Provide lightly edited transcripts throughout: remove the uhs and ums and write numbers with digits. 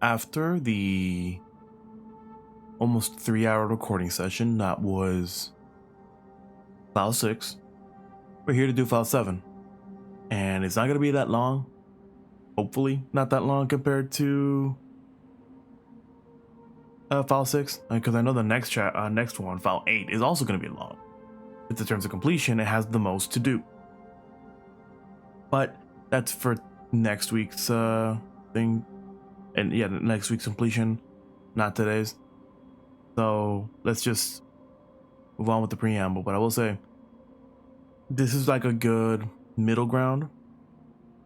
after the almost 3-hour recording session that was file 6, we're here to do file 7. And it's not going to be that long. Hopefully not that long compared to file 6, because I know the next one, file 8, is also going to be long. It's in terms of completion, it has the most to do. But that's for next week's thing. And yeah, next week's completion, not today's. So let's just move on with the preamble. But I will say, this is like a good middle ground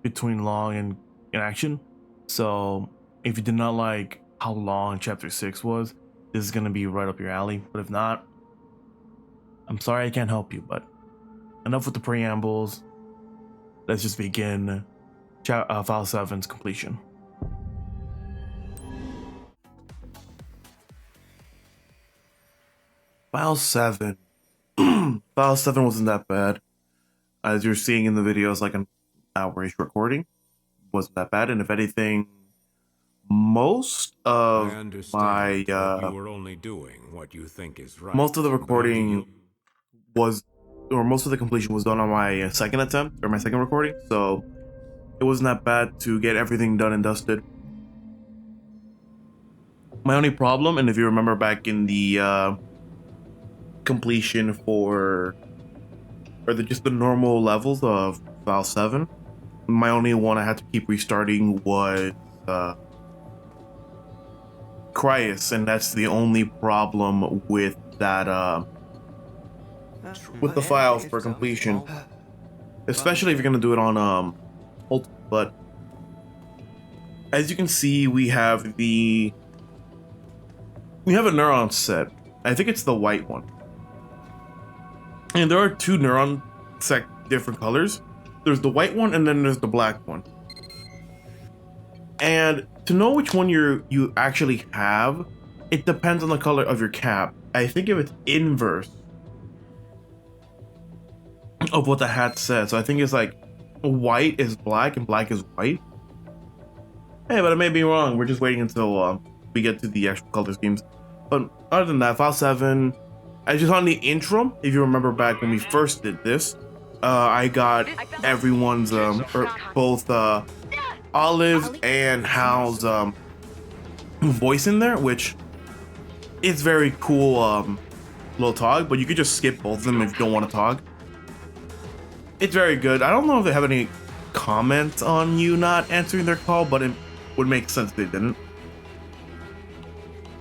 between long and action. So if you did not like how long chapter 6 was, this is going to be right up your alley. But if not, I'm sorry I can't help you. But enough with the preambles. Let's just begin file 7's completion. File 7. File 7 wasn't that bad. As you're seeing in the videos, like an hour-ish recording. Wasn't that bad, and if anything, most of my you were only doing what you think is right. most of the recording was, or most of the completion was done on my second attempt, or my second recording, so it wasn't that bad to get everything done and dusted. My only problem, and if you remember back in the completion for, or just the normal levels of file 7, my only one I had to keep restarting was Cryus, and that's the only problem with that with the files for completion, especially if you're gonna do it on Ultimate. But as you can see, we have a neuron set. I think it's the white one, and there are two neuron set different colors. There's the white one and then there's the black one. And to know which one you actually have, it depends on the color of your cap. I think if it's inverse of what the hat says. So I think it's like white is black and black is white. Hey, but I may be wrong. We're just waiting until we get to the actual color schemes. But other than that, file 7, I just on the intro, if you remember back when we first did this, I got everyone's, or both Olive's and Hal's voice in there, which is very cool little talk, but you could just skip both of them if you don't want to talk. It's very good. I don't know if they have any comments on you not answering their call, but it would make sense if they didn't.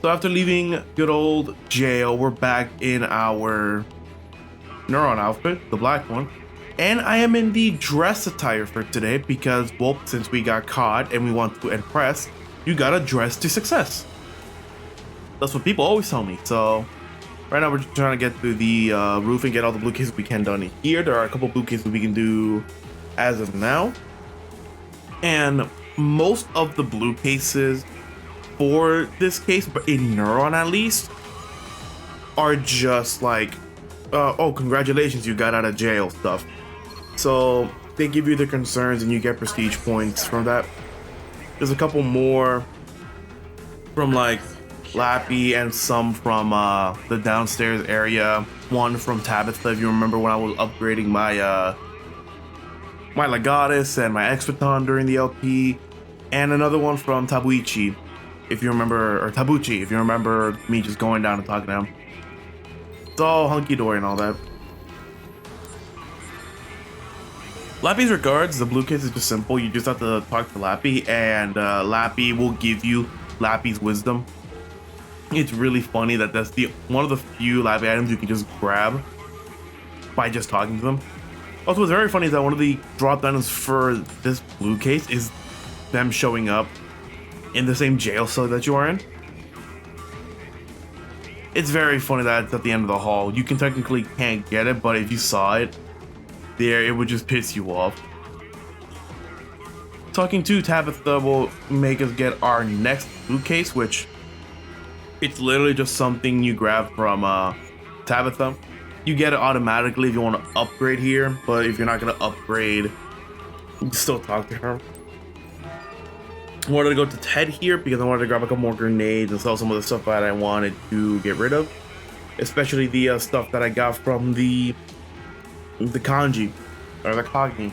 So after leaving good old jail, we're back in our neuron outfit, the black one. And I am in the dress attire for today because, well, since we got caught and we want to impress, you gotta dress to success. That's what people always tell me. So right now we're just trying to get through the roof and get all the blue cases we can done in here. There are a couple blue cases we can do as of now. And most of the blue cases for this case, but in Neuron at least, are just like, oh, congratulations, you got out of jail stuff. So they give you the concerns and you get prestige points from that. There's a couple more from like Lappy and some from the downstairs area. One from Tabitha, if you remember when I was upgrading my my Legatus and my Experton during the LP. And another one from Tabuichi, if you remember, or Tabuchi, if you remember me just going down and talking to him. It's all hunky-dory and all that. Lappy's regards, the blue case is just simple. You just have to talk to Lappy, and Lappy will give you Lappy's wisdom. It's really funny that that's one of the few Lappy items you can just grab by just talking to them. Also, what's very funny is that one of the drop items for this blue case is them showing up in the same jail cell that you are in. It's very funny that it's at the end of the hall. You can technically can't get it, but if you saw it there, it would just piss you off. Talking to Tabitha will make us get our next blue case, which it's literally just something you grab from Tabitha. You get it automatically if you want to upgrade here, but if you're not going to upgrade, you can still talk to her. I wanted to go to Ted here because I wanted to grab a couple more grenades and sell some of the stuff that I wanted to get rid of, especially the stuff that I got from the kanji or the cogni.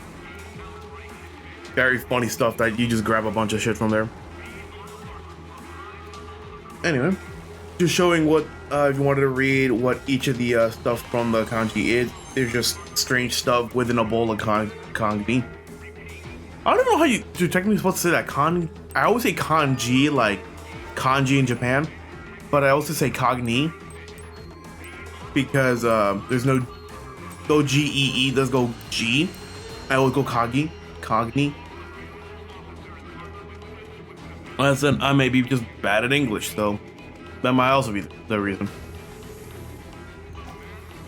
Very funny stuff that you just grab a bunch of shit from there. Anyway, just showing what if you wanted to read what each of the stuff from the kanji is. There's just strange stuff within a bowl of cogni. I don't know how you're technically supposed to say that. I always say kanji, like kanji in Japan, but I also say cogni because there's no G-E-E does go G. I always go cogni. Listen, I may be just bad at English, so that might also be the reason.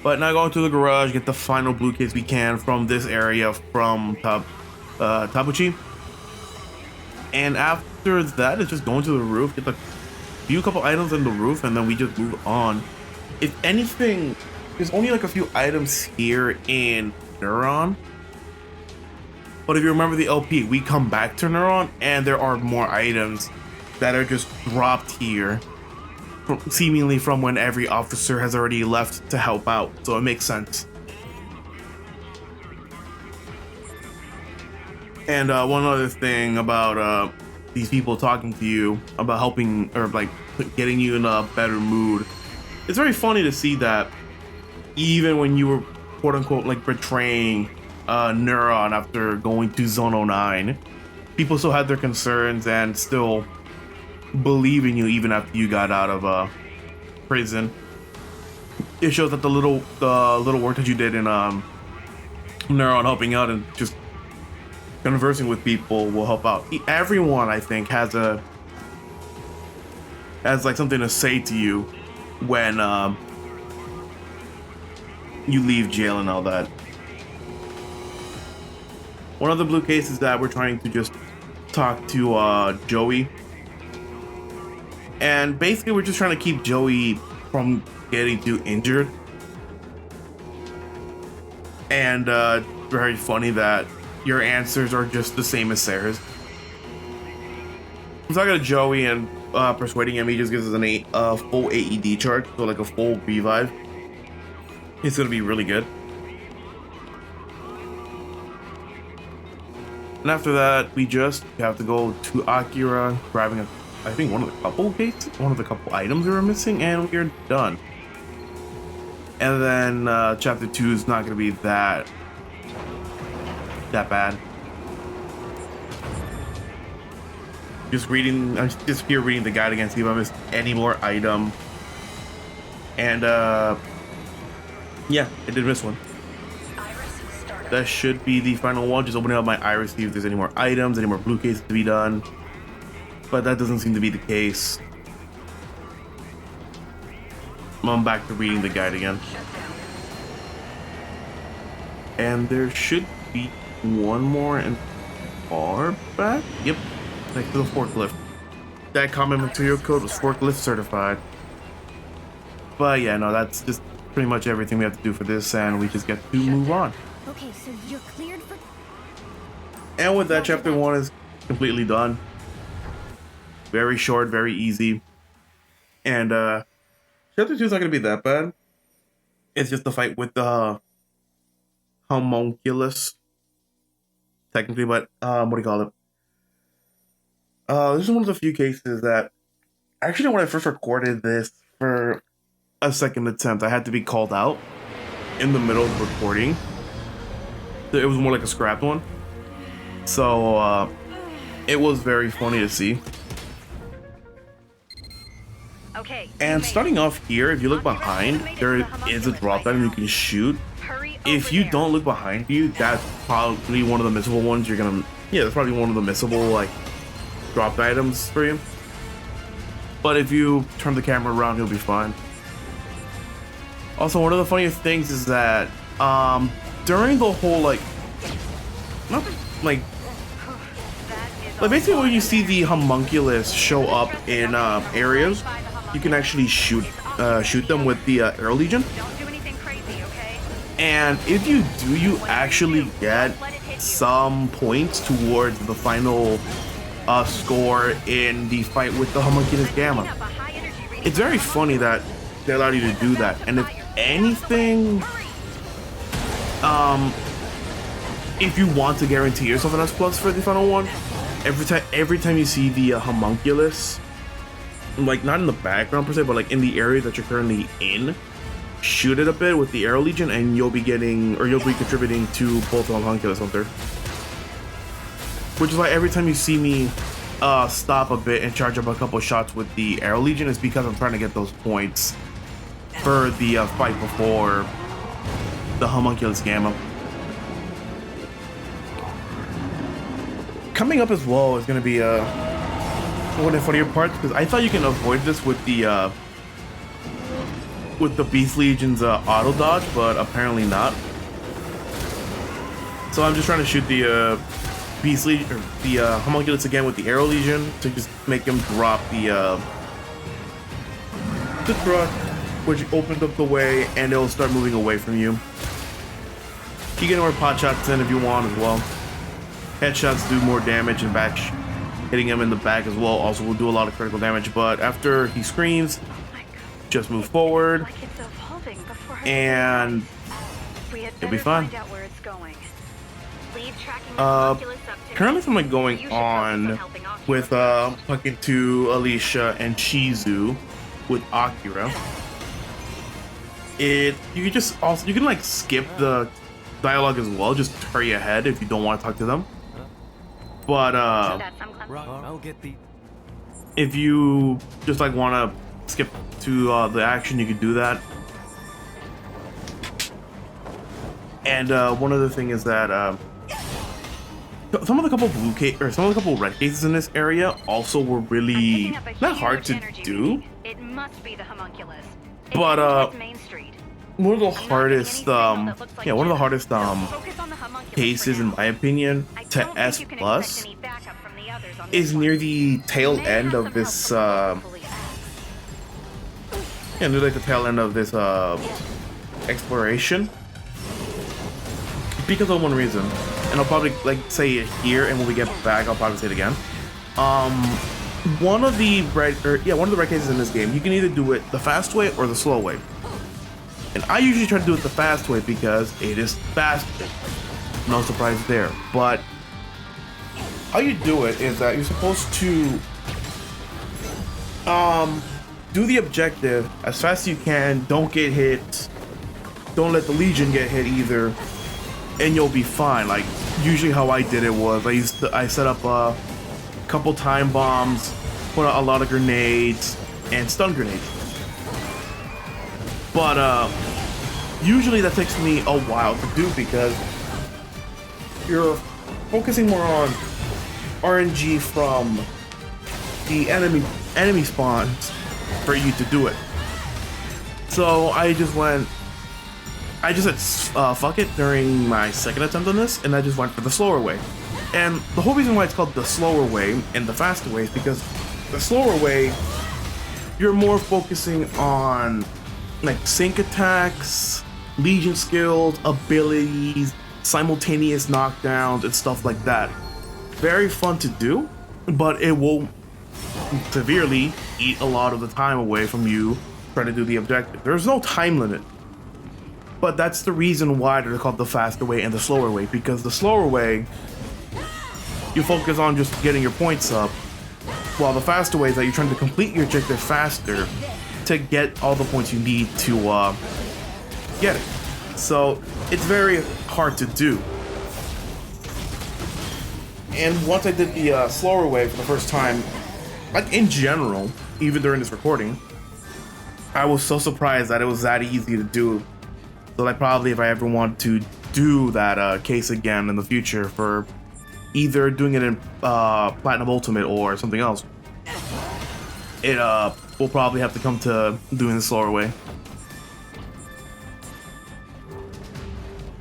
But now going to the garage, get the final blue case we can from this area from Tabuchi. And after that, it's just going to the roof, get a couple items on the roof, and then we just move on. If anything, there's only like a few items here in Neuron. But if you remember the LP, we come back to Neuron, and there are more items that are just dropped here, seemingly from when every officer has already left to help out, so it makes sense. And one other thing about these people talking to you about helping or like getting you in a better mood, it's very funny to see that even when you were quote unquote like betraying Neuron after going to Zone 09, people still had their concerns and still believe in you even after you got out of prison. It shows that the little work that you did in Neuron, helping out and just conversing with people, will help out. Everyone, I think, has like something to say to you when you leave jail and all that. One of the blue cases that we're trying to just talk to Joey, and basically we're just trying to keep Joey from getting too injured. And very funny that your answers are just the same as Sarah's. I'm talking to Joey and persuading him. He just gives us a full AED charge, so like a full revive. It's gonna be really good. And after that, we just have to go to Akira, grabbing I think one of the couple items we were missing, and we're done. And then chapter 2 is not gonna be that bad. I'm just here reading the guide again, see if I missed any more item. And yeah, I did miss one. That should be the final one. Just opening up my iris, see if there's any more items, any more blue cases to be done. But that doesn't seem to be the case. I'm back to reading the guide again. And there should be one more and far back. Yep, next to the forklift. That common material code was forklift certified. But yeah, no, that's just pretty much everything we have to do for this, and we just get to move on. Okay, so you're cleared for... And with that, chapter 1 is completely done. Very short, very easy. And chapter 2 is not going to be that bad. It's just the fight with the homunculus, technically, but what do you call it? This is one of the few cases that... Actually, when I first recorded this for a second attempt, I had to be called out in the middle of recording. It was more like a scrapped one. So, it was very funny to see. Okay. And starting off here, if you look behind, there is a drop item you can shoot. If you don't look behind you, that's probably one of the missable ones you're gonna... Yeah, that's probably one of the missable, like, drop items for you. But if you turn the camera around, you'll be fine. Also, one of the funniest things is that, during the whole, like basically when you see the homunculus show up in areas, you can actually shoot them with the Air Legion. And if you do, you actually get some points towards the final score in the fight with the homunculus gamma. It's very funny that they allowed you to do that, and if anything, if you want to guarantee yourself an S plus for the final one, every time you see the homunculus, like not in the background per se, but like in the area that you're currently in, shoot it a bit with the Arrow Legion, and you'll be contributing to both the homunculus hunter. Which is why every time you see me stop a bit and charge up a couple shots with the Arrow Legion, is because I'm trying to get those points for the fight before the homunculus gamma. Coming up as well is going to be one of the funnier parts, because I thought you can avoid this with the Beast Legion's auto dodge, but apparently not. So I'm just trying to shoot the Beast Legion, or the homunculus again with the Arrow Legion to just make him drop the truck, which opens up the way, and it'll start moving away from you. You get more pot shots in if you want as well. Headshots do more damage, and hitting him in the back as well also will do a lot of critical damage. But after he screams, just move forward, and it'll be fine. Currently, I'm like going on with talking to Alicia and Shizu with Akira. You can like skip the dialogue as well, just hurry ahead if you don't want to talk to them. But if you just like want to skip to the action, you can do that. And one other thing is that some of the couple red cases in this area also were really not hard to do. It must be the homunculus. But one of the hardest cases in my opinion to S plus is near the tail end of this exploration, because of one reason, and I'll probably like say it here, and when we get back I'll probably say it again. One of the red cases in this game, you can either do it the fast way or the slow way. And I usually try to do it the fast way because it is faster. No surprise there. But how you do it is that you're supposed to do the objective as fast as you can. Don't get hit. Don't let the Legion get hit either, and you'll be fine. Like usually how I did it was I set up a couple time bombs, put out a lot of grenades and stun grenades. But usually that takes me a while to do because you're focusing more on RNG from the enemy spawns for you to do it. So I just said fuck it during my second attempt on this, and I just went for the slower way. And the whole reason why it's called the slower way and the faster way is because the slower way, you're more focusing on like sync attacks, Legion skills, abilities, simultaneous knockdowns, and stuff like that. Very fun to do, but it will severely eat a lot of the time away from you trying to do the objective. There's no time limit, but that's the reason why they're called the faster way and the slower way, because the slower way, you focus on just getting your points up, while the faster way is that you're trying to complete your objective faster to get all the points you need to get it. So it's very hard to do. And once I did the slower way for the first time, like in general, even during this recording, I was so surprised that it was that easy to do. So like probably if I ever want to do that case again in the future for either doing it in Platinum Ultimate or something else, it will probably have to come to doing the slower way.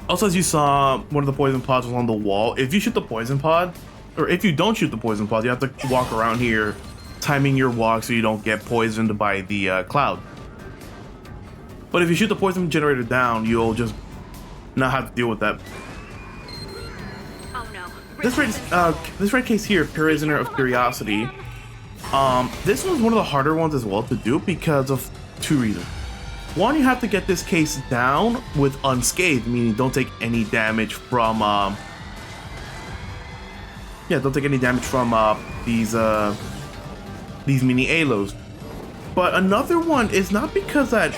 Also, as you saw, one of the poison pods was on the wall. If you shoot the poison pod, or if you don't shoot the poison pod, you have to walk around here, timing your walk so you don't get poisoned by the cloud. But if you shoot the poison generator down, you'll just not have to deal with that. Oh no, this red case here, Prisoner of Curiosity. This one's one of the harder ones as well to do because of two reasons. One, you have to get this case down with unscathed, meaning don't take any damage from don't take any damage from these mini halos. But another one is not because that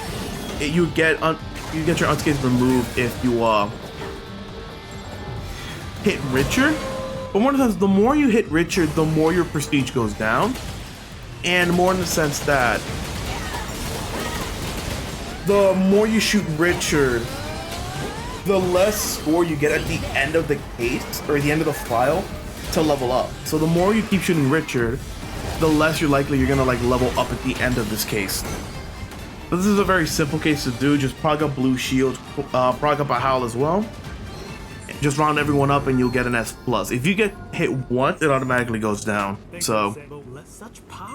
you get your unscathed removed if you hit Richard, but more in the sense, the more you hit Richard, the more your prestige goes down, and more in the sense that the more you shoot Richard, the less score you get at the end of the case or the end of the file to level up. So the more you keep shooting Richard, the less you're likely you're gonna like level up at the end of this case. But this is a very simple case to do. Just prog up blue shield, prog up a howl as well. Just round everyone up and you'll get an S+. If you get hit once, it automatically goes down. So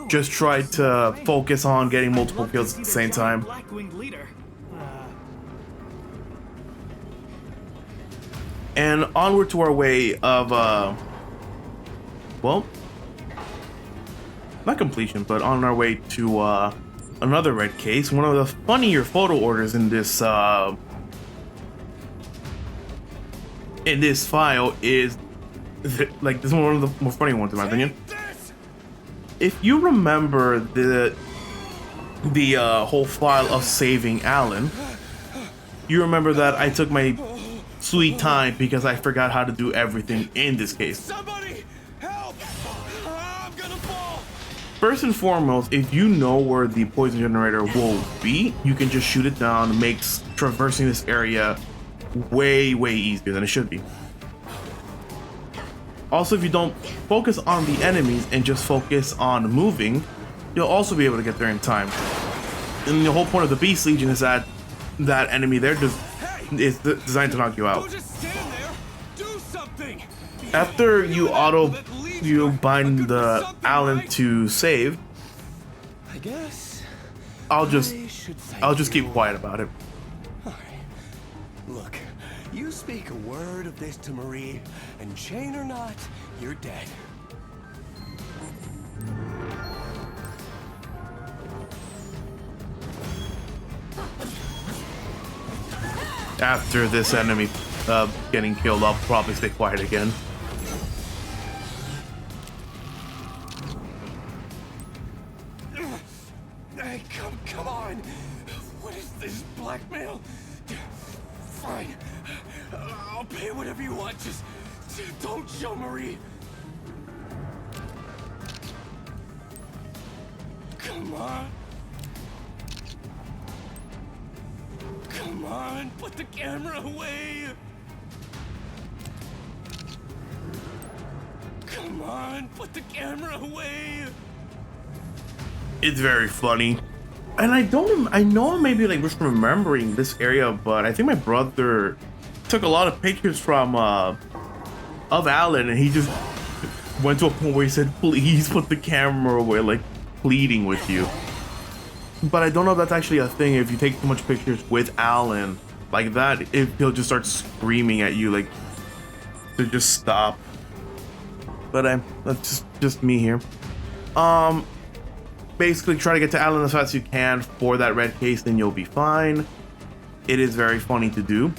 just try to focus on getting multiple kills at the same time. And onward to our way of, well, not completion, but on our way to another red case. One of the funnier photo orders in this file is like this is one of the more funny ones in my opinion. If you remember the whole file of saving Alan, you remember that I took my sweet time because I forgot how to do everything in this case. Somebody help! I'm gonna fall. First and foremost, if you know where the poison generator will be, you can just shoot it down. Makes traversing this area way easier than it should be. Also, if you don't focus on the enemies and just focus on moving, you'll also be able to get there in time. And the whole point of the Beast Legion is that that enemy there is designed to knock you out. Don't just stand there. Do something. After you bind the Alan to save, I guess I'll just keep quiet about it. Look, you speak a word of this to Marie, and chain or not, you're dead. After this enemy getting killed, I'll probably stay quiet again. Hey, come on. What is this, blackmail? Fine. I'll pay whatever you want. Just don't show Marie. Come on. Come on, put the camera away. Come on, put the camera away. It's very funny. And I know I'm maybe like just remembering this area, but I think my brother took a lot of pictures from of Alan, and he just went to a point where he said, please put the camera away, like pleading with you. But I don't know if that's actually a thing. If you take too much pictures with Alan like that, he'll just start screaming at you like to just stop. But that's just me here. Basically try to get to Alan as fast as you can for that red case, then you'll be fine. It is very funny to do.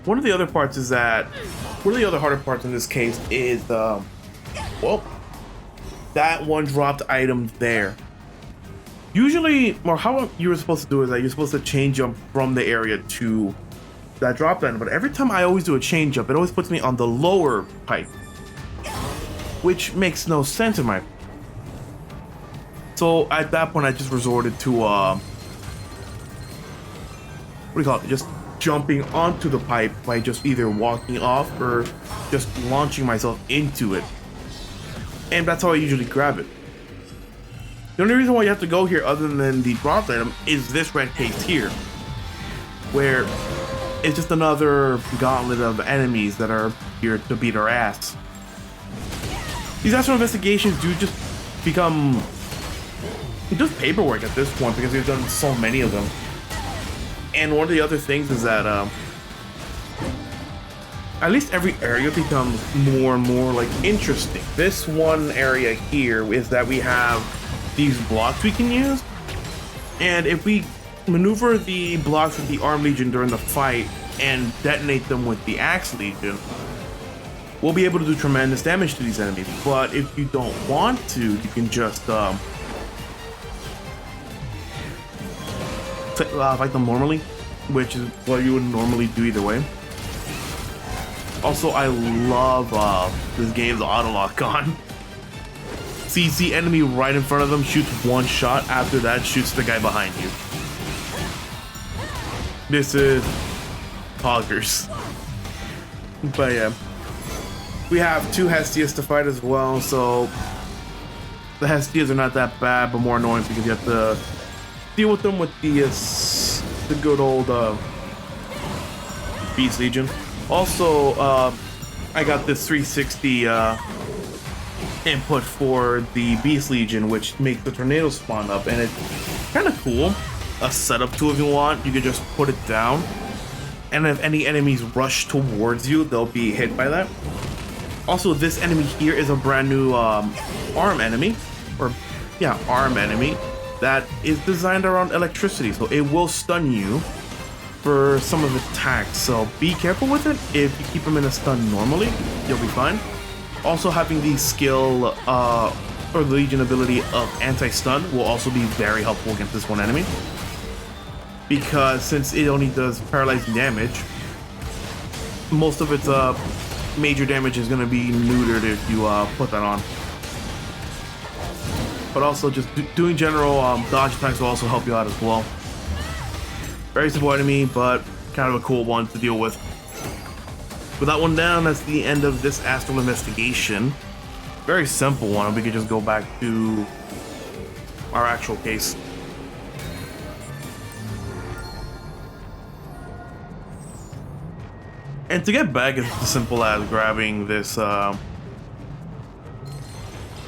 One of the other harder parts in this case is well, that one dropped item there. Usually, or how you were supposed to do is that you're supposed to chain jump from the area to that drop item, but every time I always do a chain jump, it always puts me on the lower pipe, which makes no sense in my. So at that point, I just resorted to what do you call it? Just jumping onto the pipe by just either walking off or just launching myself into it, and that's how I usually grab it. The only reason why you have to go here other than the drop item is this red case here, where it's just another gauntlet of enemies that are here to beat our ass. These Astral investigations do just become just paperwork at this point because we've done so many of them. And one of the other things is that at least every area becomes more and more like interesting. This one area here is that we have these blocks we can use, and if we maneuver the blocks with the Arm Legion during the fight and detonate them with the Axe Legion, we'll be able to do tremendous damage to these enemies. But if you don't want to, you can just fight them normally, which is what you would normally do either way. Also, I love this game's auto lock on. Sees the enemy right in front of them, shoots one shot, after that shoots the guy behind you. This is hoggers. But yeah. We have 2 Hestias to fight as well, so the Hestias are not that bad, but more annoying because you have to deal with them with the good old Beast Legion. Also, I got this 360 input for the Beast Legion, which makes the tornado spawn up, and it's kind of cool. A setup tool if you want. You can just put it down, and if any enemies rush towards you, they'll be hit by that. Also, this enemy here is a brand new arm enemy that is designed around electricity, so it will stun you for some of the attacks, so be careful with it. If you keep them in a stun normally, you'll be fine. Also, having the skill or the Legion ability of anti-stun will also be very helpful against this one enemy, because since it only does paralyzing damage, most of its major damage is going to be neutered if you put that on. But also just doing general dodge attacks will also help you out as well. Very simple enemy, but kind of a cool one to deal with. With that one down, that's the end of this Astral investigation. Very simple one. We could just go back to our actual case. And to get back, it's as simple as grabbing this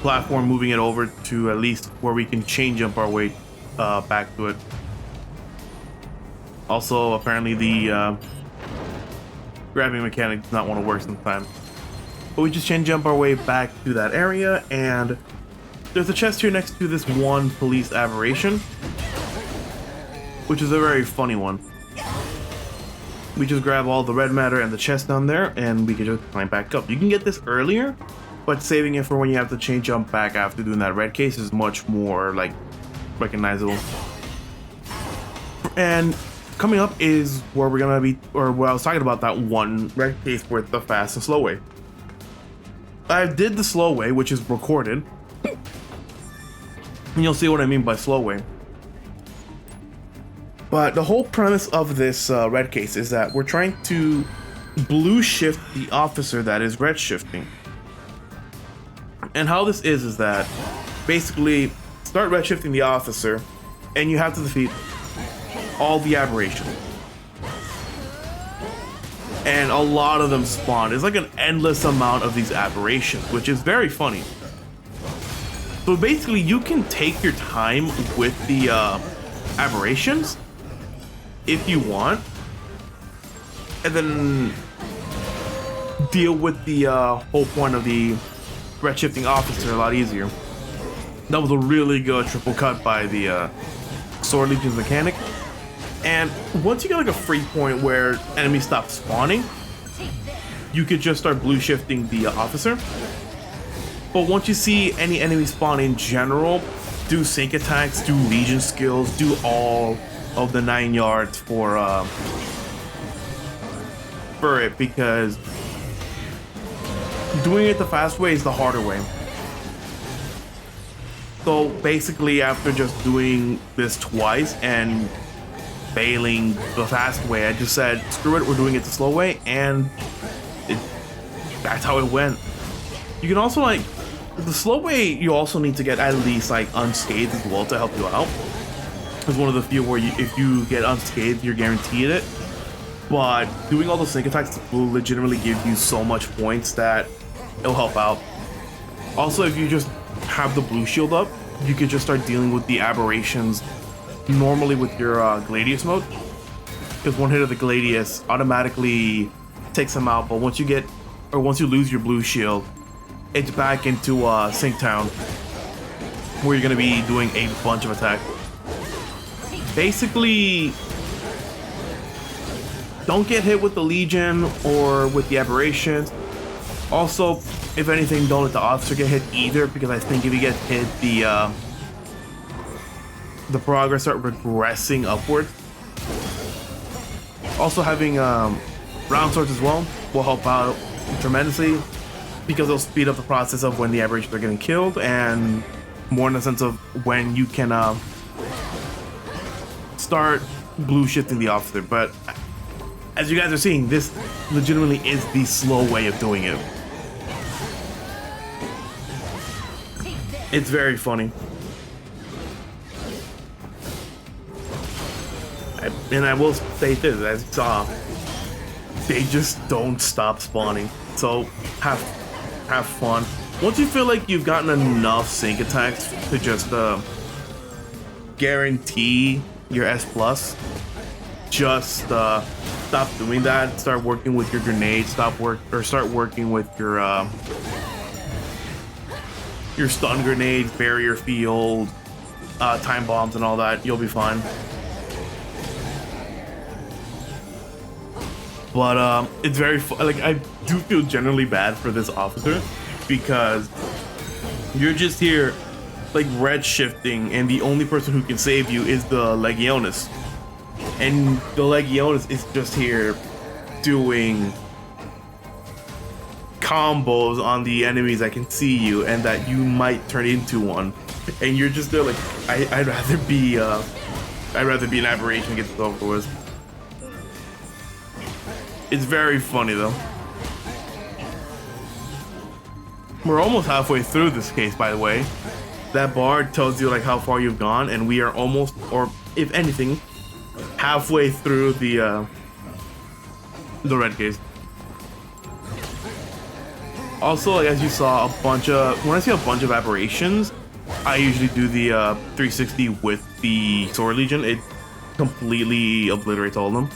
platform, moving it over to at least where we can chain jump our way back to it. Also, apparently the grabbing mechanic does not want to work sometimes. But we just chain jump our way back to that area, and there's a chest here next to this one police aberration, which is a very funny one. We just grab all the red matter and the chest down there, and we can just climb back up. You can get this earlier, but saving it for when you have to chain jump back after doing that red case is much more like recognizable. And coming up is where we're gonna be, or where I was talking about that one red case with the fast and slow way. I did the slow way, which is recorded, and you'll see what I mean by slow way. But the whole premise of this red case is that we're trying to blue shift the officer that is red shifting. And how this is that basically start red shifting the officer, and you have to defeat all the aberrations. And a lot of them spawn. It's like an endless amount of these aberrations, which is very funny. So basically you can take your time with the aberrations if you want, and then deal with the whole point of the red shifting officer a lot easier. That was a really good triple cut by the Sword Legion's mechanic. And once you get like a free point where enemies stop spawning, you could just start blue shifting the officer. But once you see any enemy spawn in general, do sync attacks, do Legion skills, do all of the 9 yards for it, because doing it the fast way is the harder way. So basically, after just doing this twice and failing the fast way, I just said, screw it, we're doing it the slow way, and that's how it went. You can also, like, the slow way, you also need to get at least, like, unscathed as well to help you out. It's one of the few where if you get unscathed, you're guaranteed it. But doing all those sync attacks will legitimately give you so much points that it'll help out. Also, if you just have the blue shield up, you could just start dealing with the aberrations normally with your Gladius mode, because one hit of the Gladius automatically takes him out, but once you lose your blue shield, it's back into Sinktown, where you're gonna be doing a bunch of attacks. Basically, don't get hit with the Legion or with the aberrations. Also, if anything, don't let the officer get hit either, because I think if you get hit, the progress start regressing upward. Also, having round swords as well will help out tremendously, because it'll speed up the process of when the aberrations are getting killed, and more in the sense of when you can start blue shifting the officer. But as you guys are seeing, this legitimately is the slow way of doing it. It's very funny. And I will state this, as you saw, they just don't stop spawning. So have fun. Once you feel like you've gotten enough sync attacks to just guarantee your S+, just stop doing that. Start working with your grenades. Start working with your stun grenades, barrier field, time bombs, and all that. You'll be fine. But it's very like, I do feel generally bad for this officer, because you're just here like red shifting, and the only person who can save you is the Legionis, and the Legionis is just here doing combos on the enemies that can see you and that you might turn into one, and you're just there like, I'd rather be an aberration and get this over with. It's very funny though. We're almost halfway through this case, by the way. That bar tells you like how far you've gone, and we are almost, or if anything, halfway through the red case. Also, like, as you saw, when I see a bunch of aberrations, I usually do the 360 with the Sword Legion. It completely obliterates all of them.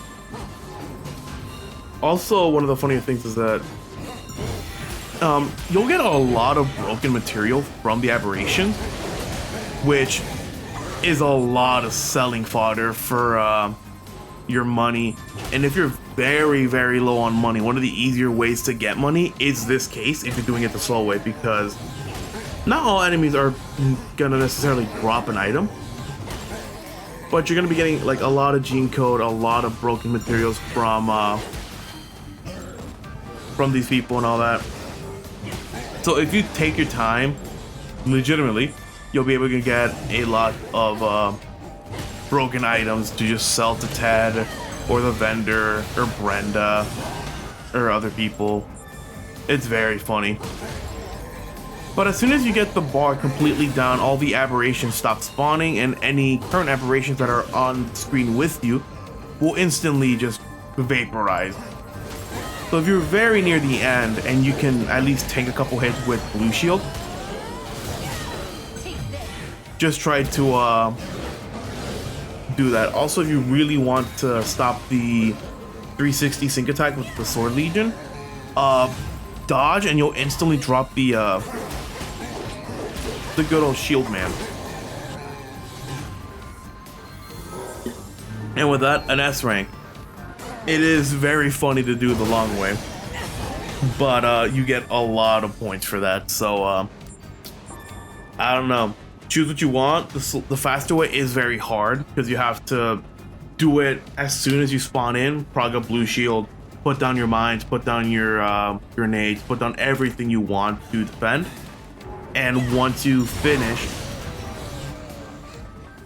Also, one of the funnier things is that you'll get a lot of broken material from the aberrations, which is a lot of selling fodder for your money. And if you're very, very low on money, one of the easier ways to get money is this case, if you're doing it the slow way, because not all enemies are gonna necessarily drop an item, but you're gonna be getting like a lot of gene code, a lot of broken materials from these people and all that. So if you take your time, legitimately, you'll be able to get a lot of broken items to just sell to Ted or the vendor or Brenda or other people. It's very funny. But as soon as you get the bar completely down, all the aberrations stop spawning, and any current aberrations that are on the screen with you will instantly just vaporize. So if you're very near the end and you can at least take a couple hits with blue shield, just try to do that. Also, if you really want to stop the 360 sync attack with the Sword Legion, dodge and you'll instantly drop the good old shield man. And with that, an S rank. It is very funny to do the long way, but you get a lot of points for that. So I don't know. Choose what you want. The faster way is very hard because you have to do it as soon as you spawn in. Prog up blue shield, put down your mines, put down your grenades, put down everything you want to defend. And once you finish,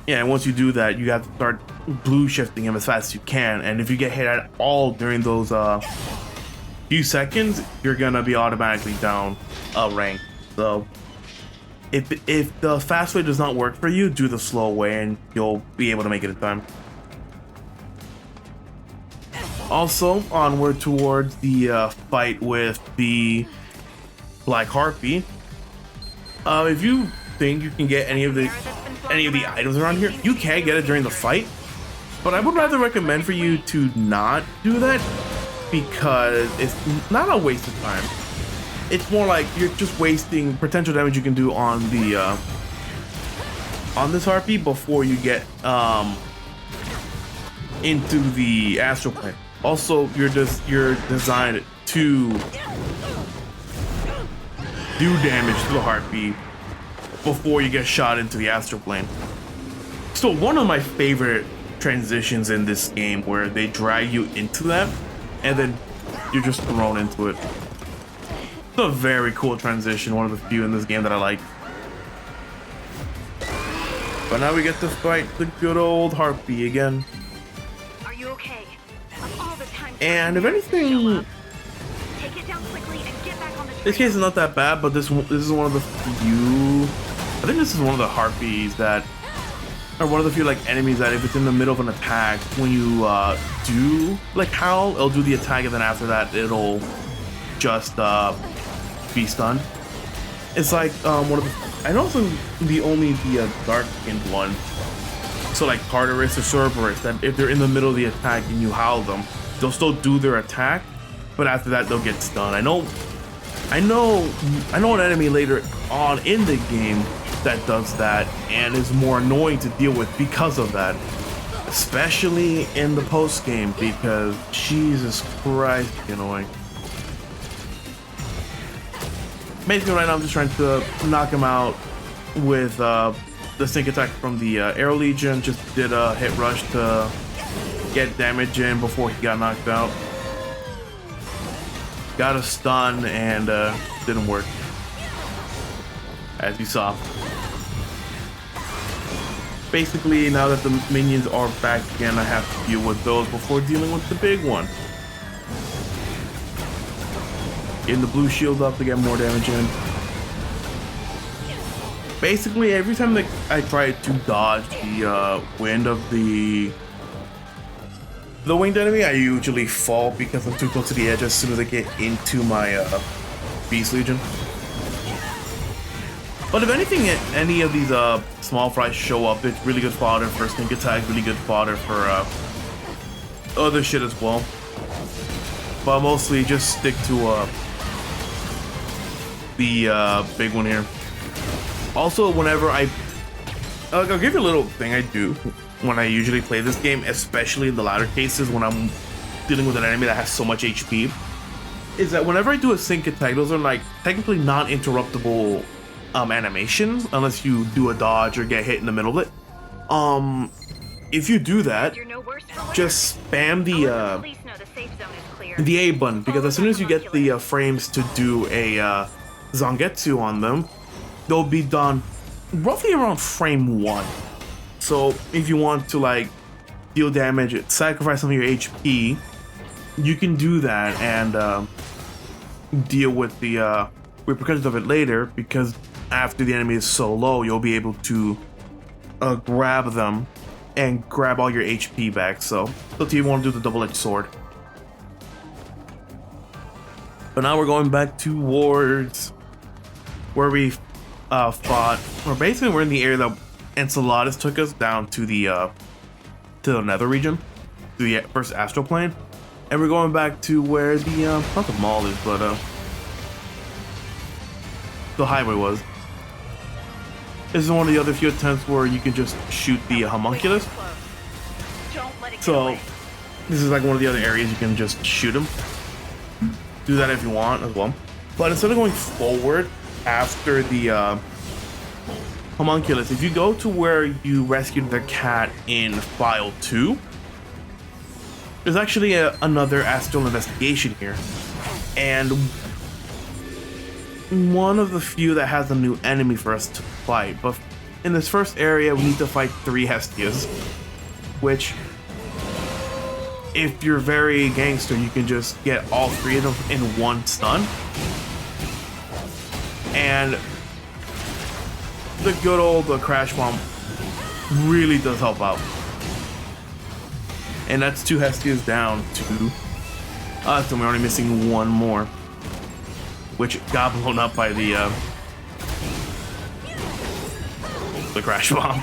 once you do that, you have to start blue shifting him as fast as you can. And if you get hit at all during those few seconds, you're gonna be automatically down a rank. So if the fast way does not work for you, do the slow way and you'll be able to make it in time. Also, onward towards the fight with the Black Harpy. If you think you can get any of the items around here, you can get it during the fight, but I would rather recommend for you to not do that, because it's not a waste of time. It's more like you're just wasting potential damage you can do on the on this harpy before you get into the astral plane. Also, you're designed to do damage to the harpy before you get shot into the astral plane. So one of my favorite transitions in this game where they drag you into that and then you're just thrown into it. It's a very cool transition, one of the few in this game that I like. But now we get to fight the good old harpy again. Are you okay? Of all the times And if anything, take it down quickly and get back on the train. this case is not that bad, but this is one of the few. I think this is one of the harpies that, or one of the few like enemies that if it's in the middle of an attack, when you do like howl, it'll do the attack, and then after that it'll just be stunned. It's like one of the. I know it's the only dark-skinned one. So like Tartarus or Cerberus, that if they're in the middle of the attack and you howl them, they'll still do their attack, but after that they'll get stunned. I know an enemy later on in the game that does that and is more annoying to deal with because of that, especially in the post game, because Jesus Christ, annoying. Basically, right now I'm just trying to knock him out with the sync attack from the Aero Legion. Just did a hit rush to get damage in before he got knocked out. Got a stun and didn't work, as you saw. Basically, now that the minions are back again, I have to deal with those before dealing with the big one. Getting the blue shield up to get more damage in. Basically, every time that I try to dodge the wind of the winged enemy, I usually fall because I'm too close to the edge as soon as I get into my Beast Legion. But if anything, any of these small fries show up, it's really good fodder for sneak attack, really good fodder for other shit as well. But mostly just stick to the big one here. Also, whenever I'll give you a little thing I do when I usually play this game, especially in the latter cases when I'm dealing with an enemy that has so much HP, is that whenever I do a sync attack, those are like technically non-interruptible animations unless you do a dodge or get hit in the middle of it. If you do that, just spam the A button, because as soon as you get the frames to do a Zangetsu on them, they'll be done roughly around frame 1. So if you want to like deal damage, sacrifice some of your HP, you can do that and deal with the repercussions of it later, because after the enemy is so low, you'll be able to grab them and grab all your HP back. So if you want to do the double-edged sword. But now we're going back towards where we fought, or basically we're in the area that Enceladus took us down to the nether region, to the first astral plane, and we're going back to where the not the mall is, but the highway was. This is one of the other few attempts where you can just shoot the homunculus. So this is like one of the other areas you can just shoot him. Do that if you want as well. But instead of going forward after the homunculus, if you go to where you rescued the cat in file 2, there's actually another astral investigation here, and one of the few that has a new enemy for us to fight. But in this first area, we need to fight 3 Hestias, which, if you're very gangster, you can just get all 3 of them in one stun. And the good old Crash Bomb really does help out. And that's 2 Hestias down to us, and we're only missing 1 more, which got blown up by the Crash Bomb.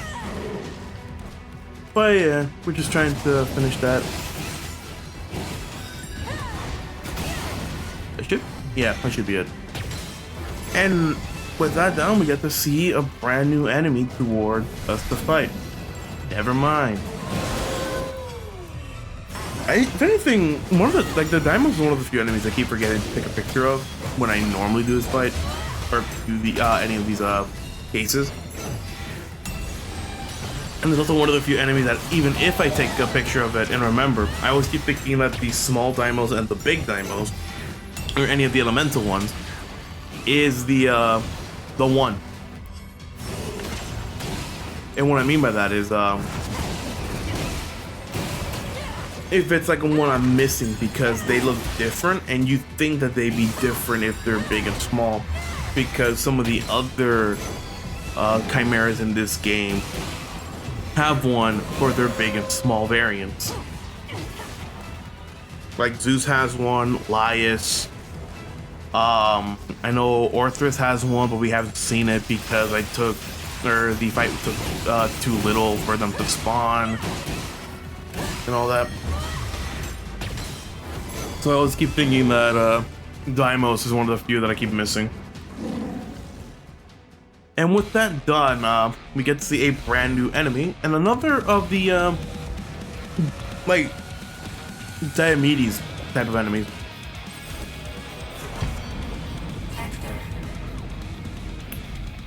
But yeah, we're just trying to finish that. That should, yeah, that should be it. And with that down, we get to see a brand new enemy toward us to fight. Never mind. If anything, one of the Daimo's one of the few enemies I keep forgetting to take a picture of when I normally do this fight, or do the any of these cases. And there's also one of the few enemies that even if I take a picture of it and remember, I always keep thinking that the small Daimos and the big Daimos, or any of the elemental ones, is the one. And what I mean by that is if it's like a one I'm missing because they look different and you think that they'd be different if they're big and small, because some of the other chimeras in this game have one for their big and small variants. Like Zeus has one, Laius. I know Orthrus has one, but we haven't seen it because the fight took too little for them to spawn and all that. So I always keep thinking that Daimos is one of the few that I keep missing. And with that done, we get to see a brand new enemy and another of the like Diomedes type of enemies.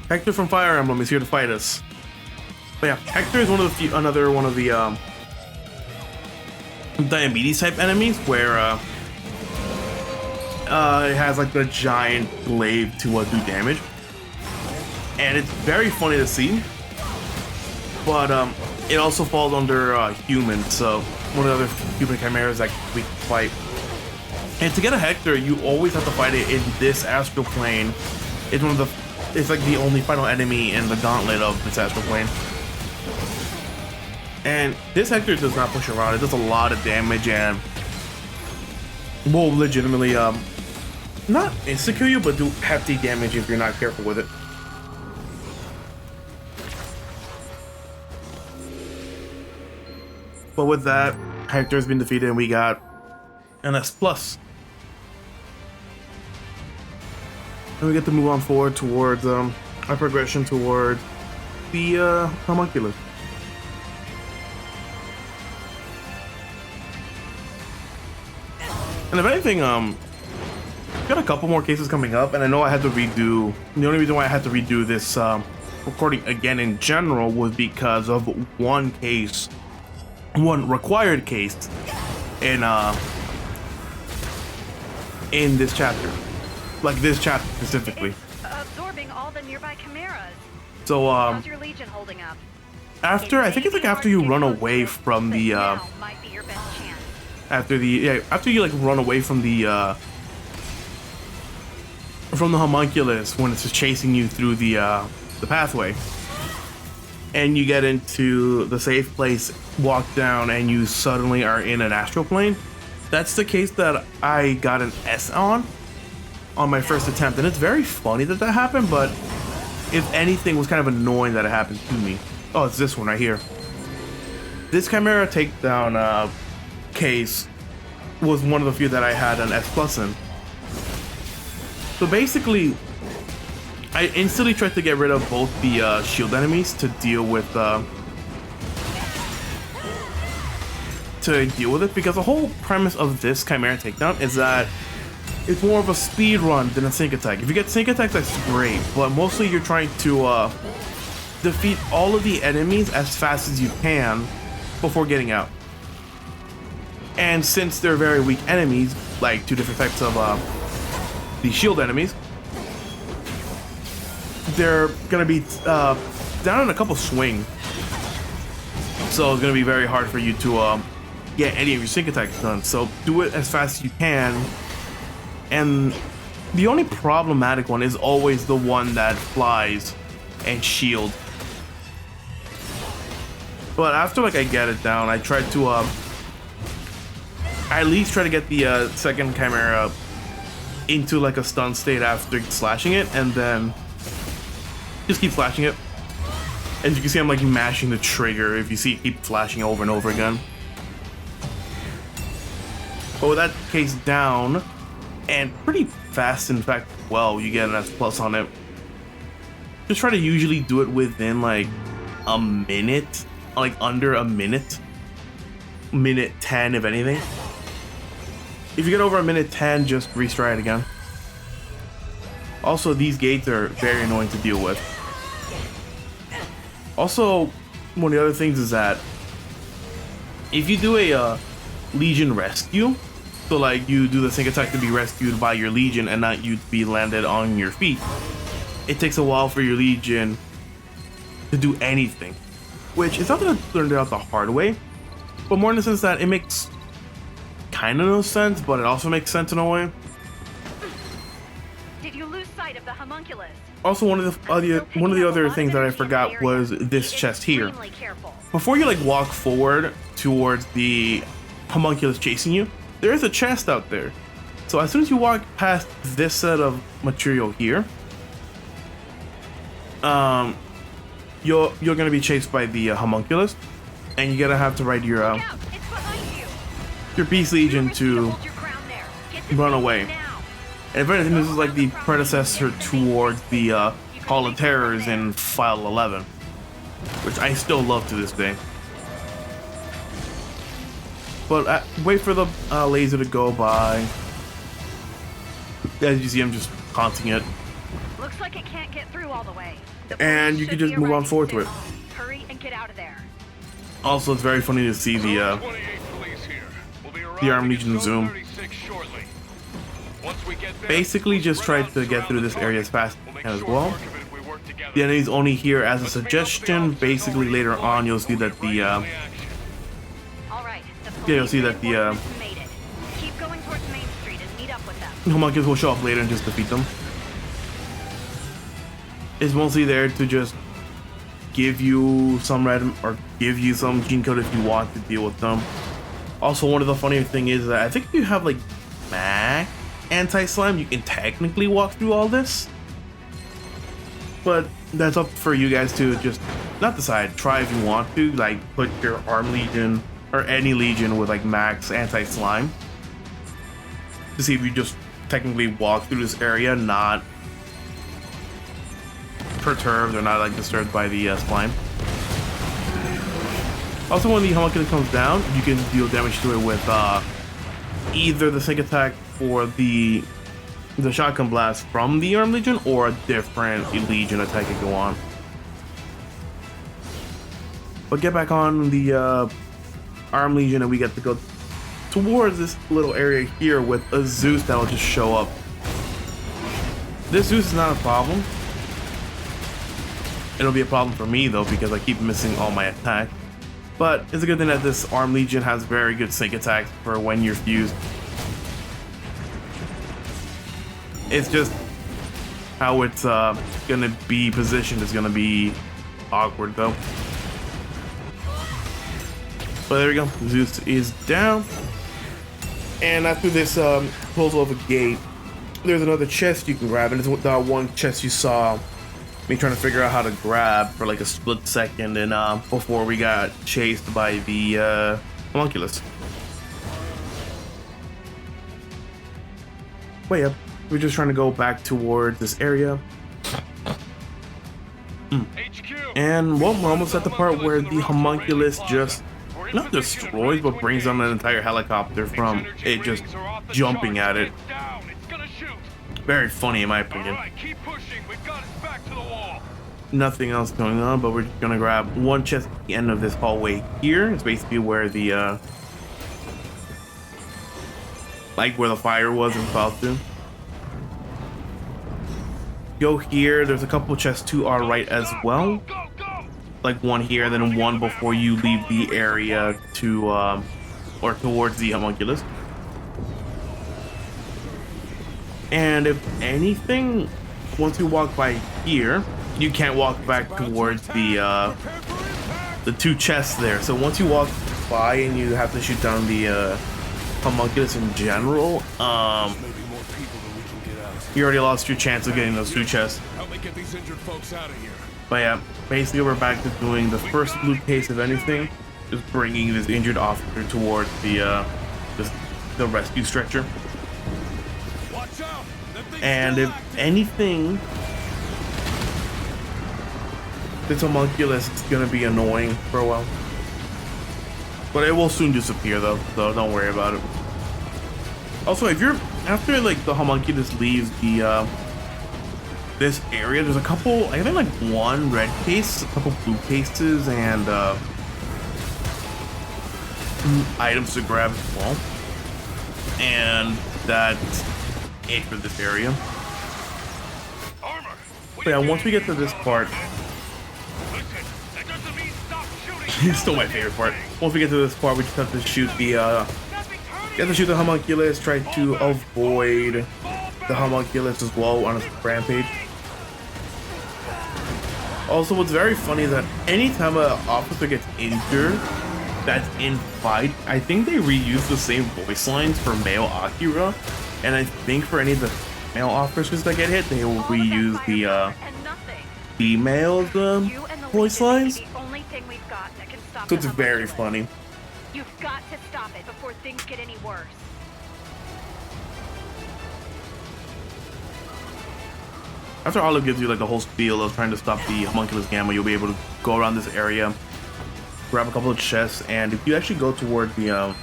Hector from Fire Emblem is here to fight us. But yeah, Hector is another one of the Diomedes type enemies where it has like the giant glaive to do damage. And it's very funny to see, but it also falls under human, so one of the other human chimeras that we fight. And to get a Hector, you always have to fight it in this astral plane. It's like the only final enemy in the gauntlet of this astral plane. And this Hector does not push around; it does a lot of damage and will legitimately not insta-kill you, but do hefty damage if you're not careful with it. But with that, Hector has been defeated and we got an S+. And we get to move on forward towards our progression towards the homunculus. And if anything, got a couple more cases coming up, and I know I had to redo. The only reason why I had to redo this recording again in general was because of one required case in this chapter, like this chapter specifically. Absorbing all the nearby chimeras. So How's your legion holding up? I think it's like after you run away from the might be your best chance. after you like run away from the homunculus when it's just chasing you through the pathway, and you get into the safe place, walk down, and you suddenly are in an astral plane. That's the case that I got an S on my first attempt, and it's very funny that happened, but if anything, it was kind of annoying that it happened to me. Oh, it's this one right here. This Chimera takedown case was one of the few that I had an S+ in. So basically, I instantly tried to get rid of both the shield enemies to deal with it, because the whole premise of this Chimera takedown is that it's more of a speed run than a sync attack. If you get sync attacks, that's great, but mostly you're trying to defeat all of the enemies as fast as you can before getting out. And since they're very weak enemies, like two different types of the shield enemies, they're gonna be down in a couple swings, so it's gonna be very hard for you to get any of your sync attacks done. So do it as fast as you can, and the only problematic one is always the one that flies and shield. But after like I get it down, I try to at least try to get the second Chimera into like a stun state after slashing it, and then just keep flashing it. As you can see, I'm like mashing the trigger if you see it keep flashing over and over again. But with that case down, and pretty fast. In fact, well, you get an S plus on it. Just try to usually do it within like a minute, like under a minute, minute 10 if anything. If you get over a minute 10, just restart it again. Also, these gates are very annoying to deal with. Also, one of the other things is that if you do a Legion rescue, so like you do the sync attack to be rescued by your Legion and not you to be landed on your feet, it takes a while for your Legion to do anything, which is not that I learned it out the hard way, but more in the sense that it makes kind of no sense, but it also makes sense in a way. Did you lose sight of the homunculus? Also, one of the other things that I forgot was this chest here. Before you like walk forward towards the homunculus chasing you, there is a chest out there. So as soon as you walk past this set of material here, you're gonna be chased by the homunculus, and you're gonna have to ride your Beast Legion to run away. And if anything, this is like the predecessor towards the Hall of Terrors in File 11, which I still love to this day. But wait for the laser to go by. As you see, I'm just taunting it. Looks like it can't get through all the way. And you can just move on forward to it. Hurry and get out of there. Also, it's very funny to see the Armed Legion zoom. Basically, just try to get through this area as fast as you can as well. The enemy's only here as a suggestion. Basically, later on, you'll see that the Keep going towards Main Street and meet up with them. homunculus will show up later and just defeat them. It's mostly there to just give you some random or give you some gene code if you want to deal with them. Also, one of the funnier thing is that I think if you have like Mac anti-slime, you can technically walk through all this. But that's up for you guys to just not decide. Try if you want to, like put your Arm Legion or any Legion with like max anti-slime to see if you just technically walk through this area, not perturbed or not like disturbed by the slime. Also, when the homunculus comes down, you can deal damage to it with either the sync attack or the shotgun blast from the Armed Legion, or a different Legion attack you go on. But get back on the Armed Legion and we get to go towards this little area here with a Zeus that will just show up. This Zeus is not a problem. It'll be a problem for me though, because I keep missing all my attacks. But it's a good thing that this Armed Legion has very good sync attacks for when you're fused. It's just how it's gonna be positioned is gonna be awkward though. But there we go, Zeus is down. And after this closal of a gate, there's another chest you can grab, and it's the one chest you saw me trying to figure out how to grab for like a split second, and before we got chased by the homunculus. Wait up, we're just trying to go back towards this area. And well, we're almost at the part where the homunculus just not destroys, but brings down an entire helicopter from it just jumping at it. Very funny in my opinion. Nothing else going on, but we're just gonna grab one chest at the end of this hallway here. It's basically where the where the fire was in Falcon. Go here, there's a couple chests to our right as well. Like one here, and then one before you leave the area to or towards the homunculus. And if anything, once you walk by here, you can't walk back towards the two chests there. So once you walk by and you have to shoot down the homunculus in general, you already lost your chance of getting those two chests. But yeah, basically we're back to doing the first loot case of anything, just bringing this injured officer towards the rescue stretcher. out. That thing's And still if active. anything, this homunculus is gonna be annoying for a while. But it will soon disappear though, so don't worry about it. Also, if you're after like the homunculus leaves the this area, there's a couple, I think like one red case, a couple blue cases, and items to grab as well. And that's it for this area. Armor. So yeah, once we get to this part, Listen, that doesn't mean stop shooting. it's still my favorite part. Once we get to this part, we just have to shoot the you have to shoot the homunculus, try to avoid the homunculus as well on a rampage. Also, what's very funny is that anytime an officer gets injured that's in fight, I think they reuse the same voice lines for male Akira, and I think for any of the male officers that get hit, they will reuse the female's voice lines. So it's very funny. You've got to stop it before things get any worse. After Olive gives you like the whole spiel of trying to stop the homunculus gamma, you'll be able to go around this area, grab a couple of chests, and if you actually go toward the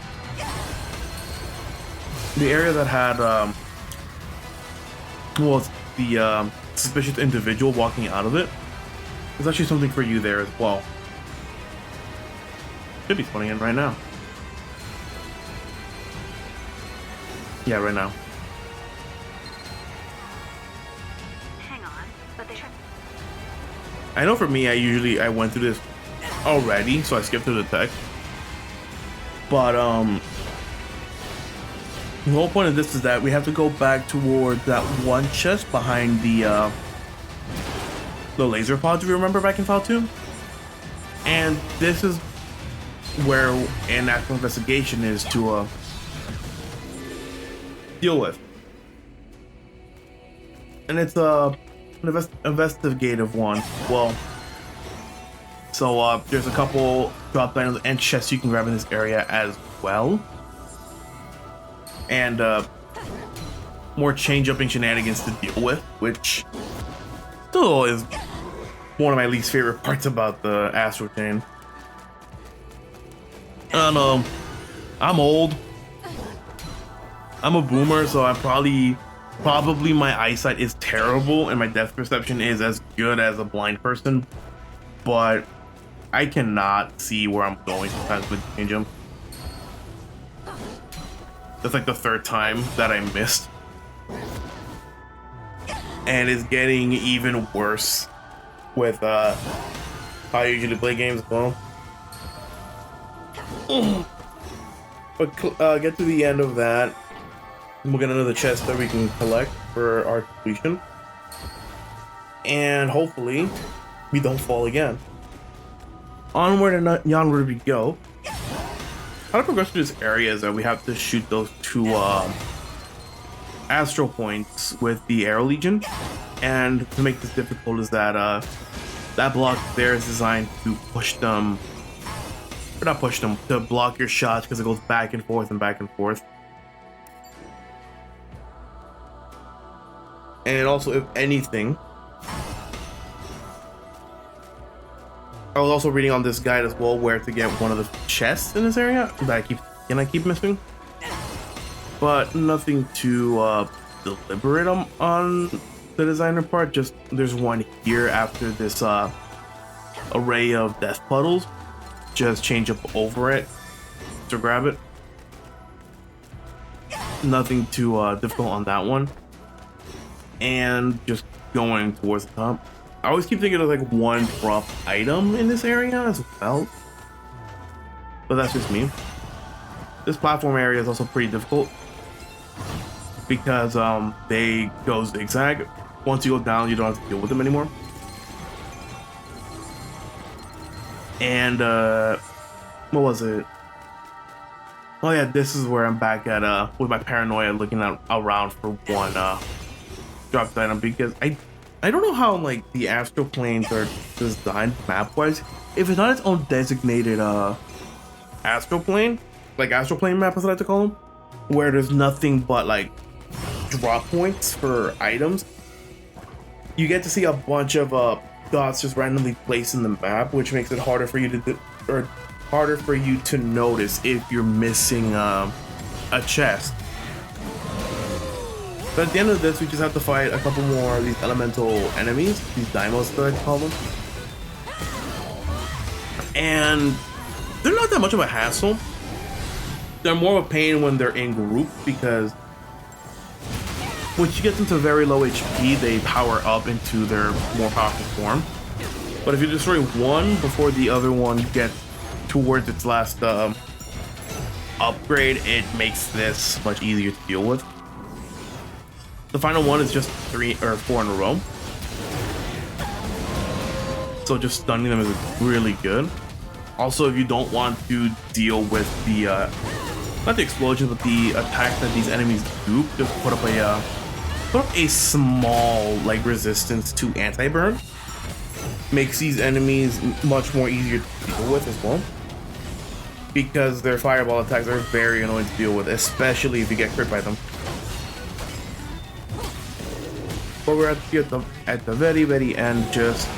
area that had well, it's the suspicious individual walking out of it, there's actually something for you there as well. Should be spawning in right now. Yeah, right now. Hang on, but they I know for me, I went through this already, so I skipped through the text. But the whole point of this is that we have to go back towards that one chest behind the laser pods, if you remember back in File 2. And this is where an actual investigation is to deal with. And it's an investigative one. Well, so there's a couple drop items and chests you can grab in this area as well. And more chain-jumping shenanigans to deal with, which still is one of my least favorite parts about the Astral chain. I don't know. I'm old. I'm a boomer, so I'm probably my eyesight is terrible and my depth perception is as good as a blind person, but I cannot see where I'm going sometimes with chain jump. That's like the third time that I missed. And it's getting even worse with how I usually play games as well. But get to the end of that, and we'll get another chest that we can collect for our completion. And hopefully, we don't fall again. Onward and onward we go. How to progress through this area is that we have to shoot those two Astral points with the Aero Legion. And to make this difficult is that that block there is designed to push them, or not push them, to block your shots because it goes back and forth and back and forth. And also, if anything, I was also reading on this guide as well where to get one of the chests in this area that I keep missing, but nothing too deliberate on the designer part. Just there's one here after this array of death puddles. Just change up over it to grab it. Nothing too difficult on that one. And just going towards the top. I always keep thinking of like one drop item in this area as well, but that's just me. This platform area is also pretty difficult because they go zigzag. Once you go down, you don't have to deal with them anymore. And what was it? Oh yeah, this is where I'm back at with my paranoia, looking around for one drop item, because I don't know how like the astral planes are designed map wise. If it's not its own designated astral plane, like astral plane map as I like to call them, where there's nothing but like drop points for items, you get to see a bunch of dots just randomly placed in the map, which makes it harder for you to notice if you're missing a chest. But at the end of this, we just have to fight a couple more of these elemental enemies, these Daimos that I call them. And they're not that much of a hassle. They're more of a pain when they're in group, because once you get them to very low HP, they power up into their more powerful form. But if you destroy one before the other one gets towards its last upgrade, it makes this much easier to deal with. The final one is just 3 or 4 in a row. So just stunning them is really good. Also, if you don't want to deal with the, not the explosions, but the attack that these enemies do, just put up a small, like, resistance to anti-burn. Makes these enemies much more easier to deal with as well. Because their fireball attacks are very annoying to deal with, especially if you get crit by them. But we're at the very, very end, just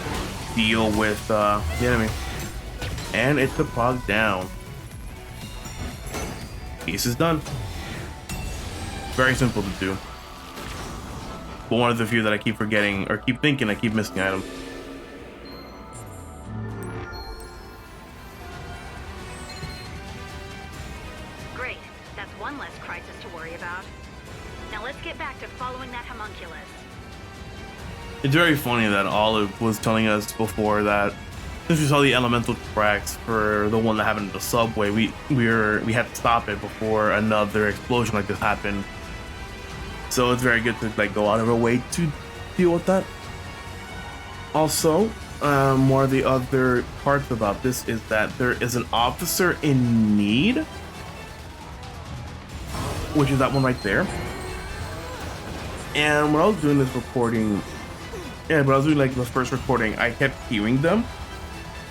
deal with the enemy. And it's a bog down. Piece is done. Very simple to do. But one of the few that I keep forgetting, or keep thinking I keep missing items. Great. That's one less crisis to worry about. Now let's get back to following that homunculus. It's very funny that Olive was telling us before that since we saw the elemental tracks for the one that happened in the subway, we had to stop it before another explosion like this happened. So it's very good to like go out of our way to deal with that. Also, one of the other parts about this is that there is an officer in need, which is that one right there. And when I was doing this recording, when I was doing like the first recording, I kept hearing them,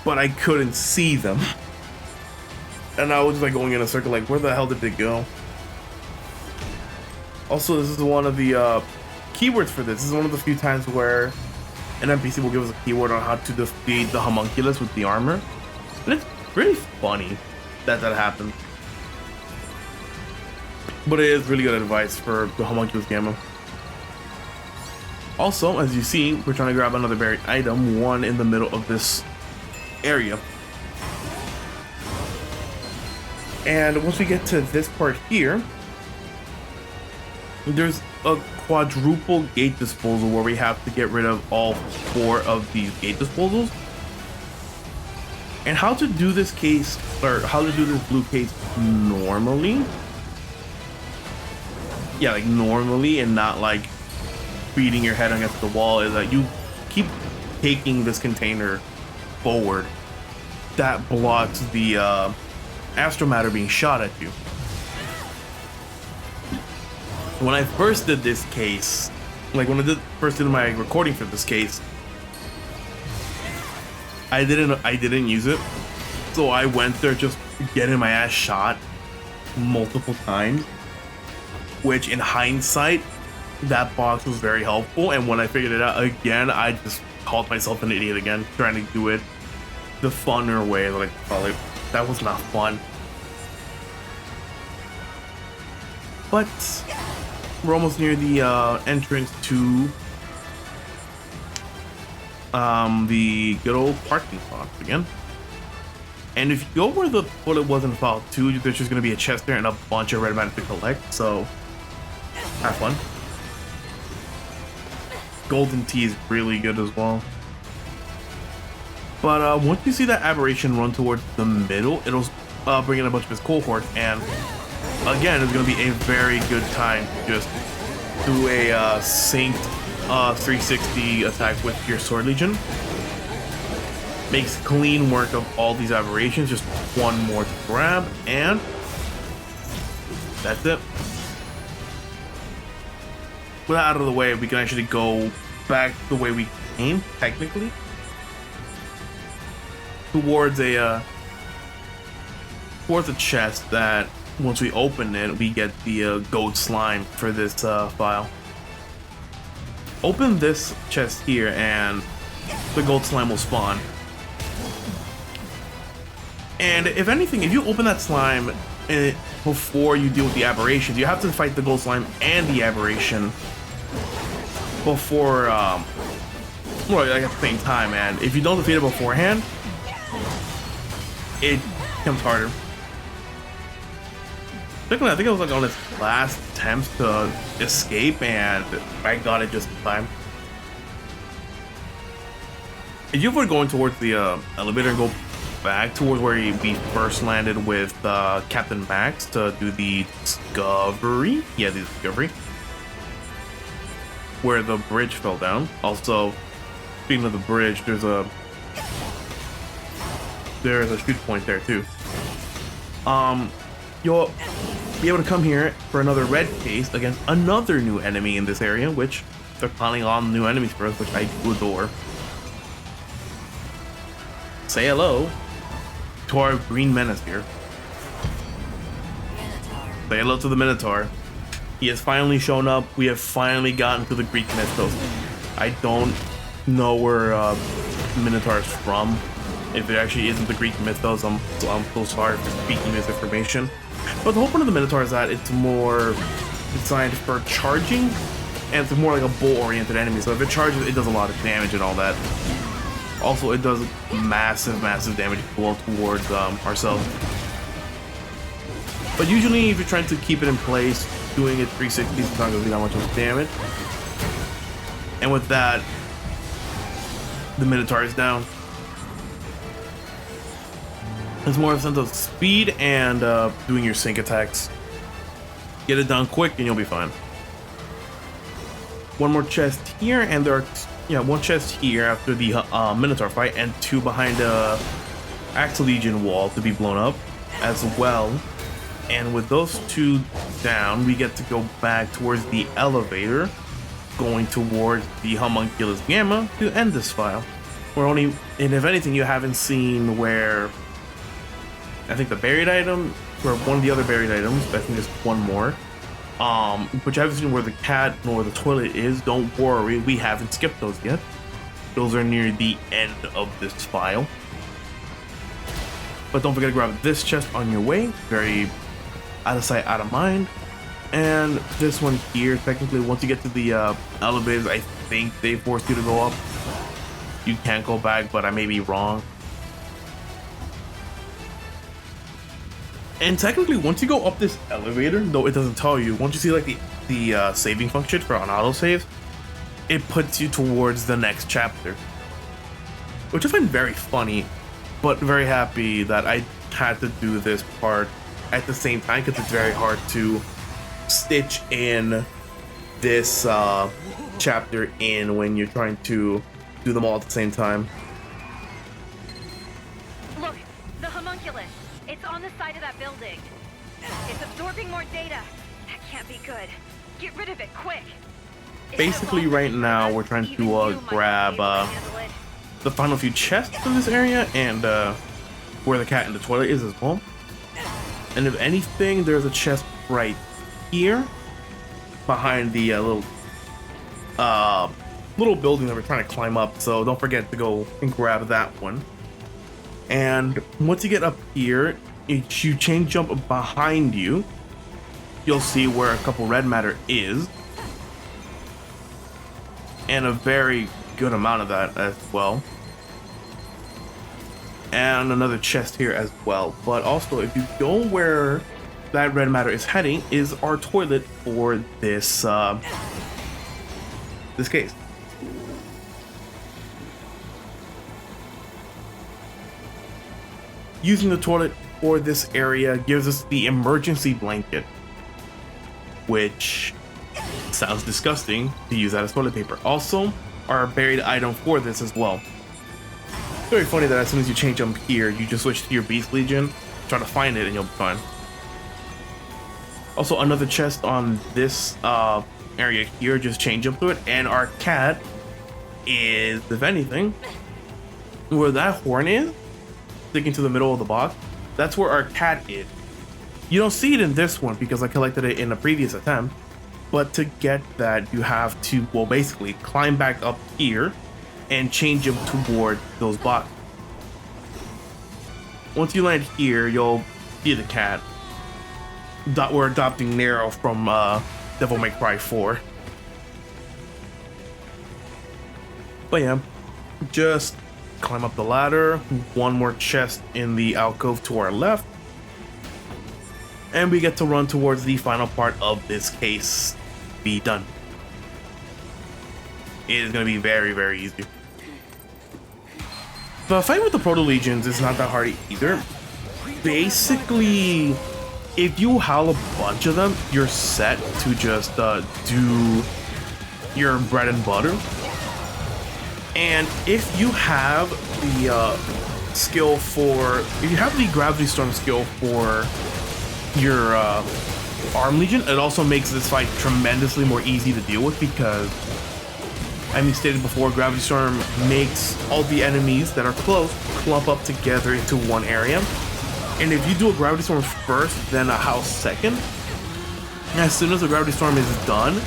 but I couldn't see them. And I was just like going in a circle, like, where the hell did they go? Also, this is one of the keywords for this. This is one of the few times where an NPC will give us a keyword on how to defeat the homunculus with the armor. And it's really funny that happened. But it is really good advice for the homunculus gamma. Also, as you see, we're trying to grab another buried item, one in the middle of this area. And once we get to this part here, there's a quadruple gate disposal where we have to get rid of all 4 of these gate disposals. And how to do this case, or how to do this blue case normally. Yeah, like normally, and not like beating your head against the wall, is that you keep taking this container forward. That blocks the astral matter being shot at you. When I first did this case, like when I first did my recording for this case, I didn't use it, so I went there just getting my ass shot multiple times. Which, in hindsight, that box was very helpful. And when I figured it out again, I just called myself an idiot again, trying to do it the funner way. Like, that was not fun. But we're almost near the entrance to the good old parking lot again. And if you go where the bullet was in Fallout 2, there's just going to be a chest there and a bunch of red matter to collect, so have fun. Golden tea is really good as well. But once you see that aberration run towards the middle, it'll bring in a bunch of his cohorts, and again, it's going to be a very good time to just do a synced 360 attack with your Sword Legion. Makes clean work of all these aberrations, just one more to grab, and that's it. With that out of the way, we can actually go back the way we came, technically, towards a chest that once we open it, we get the gold slime for this file. Open this chest here and the gold slime will spawn. And if anything, if you open that slime before you deal with the aberrations, you have to fight the gold slime and the aberration before, well, like at the same time, and if you don't defeat it beforehand, it becomes harder. I think it was like on its last attempt to escape, and I got it just in time. If you avoid going towards the elevator and go back towards where we first landed with Captain Max to do the discovery, yeah, the discovery, where the bridge fell down. Also, speaking of the bridge, there's a shoot point there too. You'll be able to come here for another red case against another new enemy in this area, which they're piling on new enemies for us, which I do adore. Say hello to our green menace here. Say hello to the Minotaur. He has finally shown up. We have finally gotten to the Greek mythos. I don't know where Minotaur is from. If it actually isn't the Greek mythos, I'm so sorry for speaking this information. But the whole point of the Minotaur is that it's more designed for charging, and it's more like a bull-oriented enemy. So if it charges, it does a lot of damage and all that. Also, it does massive damage towards ourselves. But usually, if you're trying to keep it in place, doing it 360 is not going to do that much of damage. And with that, the Minotaur is down. It's more of a sense of speed and doing your sync attacks. Get it done quick and you'll be fine. One more chest here, and there are one chest here after the Minotaur fight, and two behind the Astral Legion wall to be blown up as well. And with those two down, we get to go back towards the elevator, going towards the Homunculus Gamma to end this file. And if anything, you haven't seen where I think the buried item, or one of the other buried items, I think there's one more, but you haven't seen where the cat nor the toilet is. Don't worry, we haven't skipped those yet. Those are near the end of this file. But don't forget to grab this chest on your way. Very out of sight, out of mind. And this one here, technically, once you get to the elevators, I think they force you to go up. You can't go back, but I may be wrong. And technically, once you go up this elevator, though it doesn't tell you, once you see like the saving function for on autosave, it puts you towards the next chapter, which I find very funny, but very happy that I had to do this part at the same time, because it's very hard to stitch in this chapter in when you're trying to do them all at the same time. Look, the homunculus. It's on the side of that building. It's absorbing more data. That can't be good. Get rid of it, quick. Basically, right now, we're trying to grab the final few chests in this area, and where the cat in the toilet is as well. And if anything, there's a chest right here, behind the little building that we're trying to climb up. So don't forget to go and grab that one. And once you get up here, if you chain jump behind you, you'll see where a couple red matter is, and a very good amount of that as well, and another chest here as well. But also, if you go where that red matter is heading, is our toilet for this this case. Using the toilet for this area gives us the emergency blanket, which sounds disgusting to use that as toilet paper. Also, our buried item for this as well. It's very funny that as soon as you change jump here, you just switch to your Beast Legion, try to find it, and you'll be fine. Also, another chest on this area here, just chain jump through it, and our cat is, if anything, where that horn is, sticking to the middle of the box, that's where our cat is. You don't see it in this one because I collected it in a previous attempt. But to get that, you have to, well, basically climb back up here and change them toward those boxes. Once you land here, you'll see the cat. We're adopting Nero from Devil May Cry 4. But yeah, just climb up the ladder, one more chest in the alcove to our left, and we get to run towards the final part of this case. Be done. It is going to be very, very easy. The fight with the Proto-Legions is not that hard either. Basically, if you howl a bunch of them, you're set to just do your bread and butter. And if you have the skill for, if you have the Gravity Storm skill for your Arm Legion, it also makes this fight tremendously more easy to deal with because, I mean, stated before, Gravity Storm makes all the enemies that are close clump up together into one area. And if you do a Gravity Storm first, then a house second, as soon as the Gravity Storm is done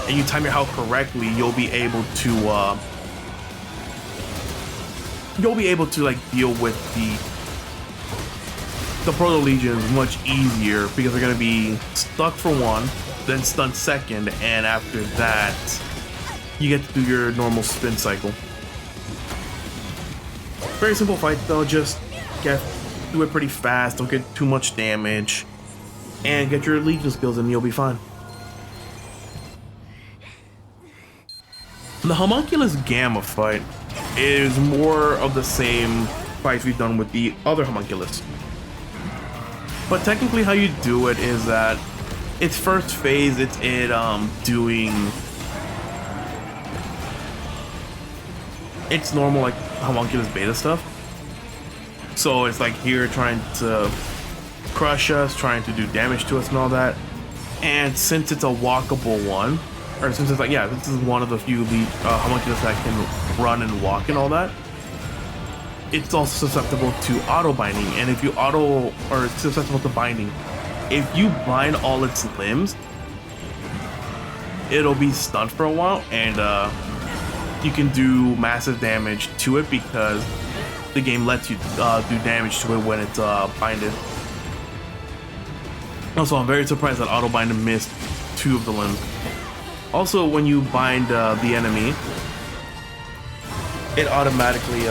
and you time your house correctly, you'll be able to like deal with the Proto Legions much easier because they're gonna be stuck for one, then stunned second, and after that you get to do your normal spin cycle. Very simple fight though, just do it pretty fast, don't get too much damage, and get your Legion skills and you'll be fine. The Homunculus Gamma fight is more of the same fights we've done with the other Homunculus. But technically how you do it is that its first phase, it's doing its normal like Homunculus beta stuff. So it's like here trying to crush us, trying to do damage to us and all that. And since it's a walkable one, or since it's like, yeah, this is one of the few Homunculus that can run and walk and all that, it's also susceptible to auto binding. And if you it's susceptible to binding, if you bind all its limbs, it'll be stunned for a while, and you can do massive damage to it because the game lets you do damage to it when it's binded. Also, I'm very surprised that auto binding missed 2 of the limbs. Also, when you bind the enemy, it automatically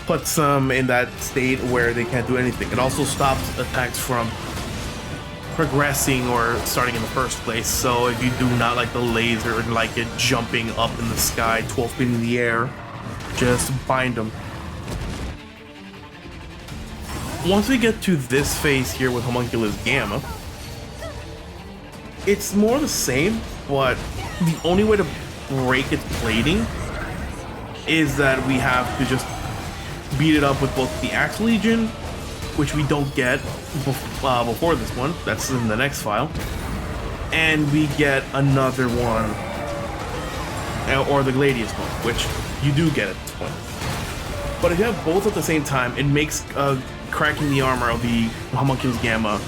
puts them in that state where they can't do anything. It also stops attacks from progressing or starting in the first place. So if you do not like the laser and like it jumping up in the sky 12 feet in the air, just bind them. Once we get to this phase here with Homunculus Gamma, it's more the same, but the only way to break its plating is that we have to just beat it up with both the Axe Legion, which we don't get before this one, that's in the next file, and we get another one, or the Gladius one, which you do get at this point. But if you have both at the same time, it makes cracking the armor of the Homunculus Gamma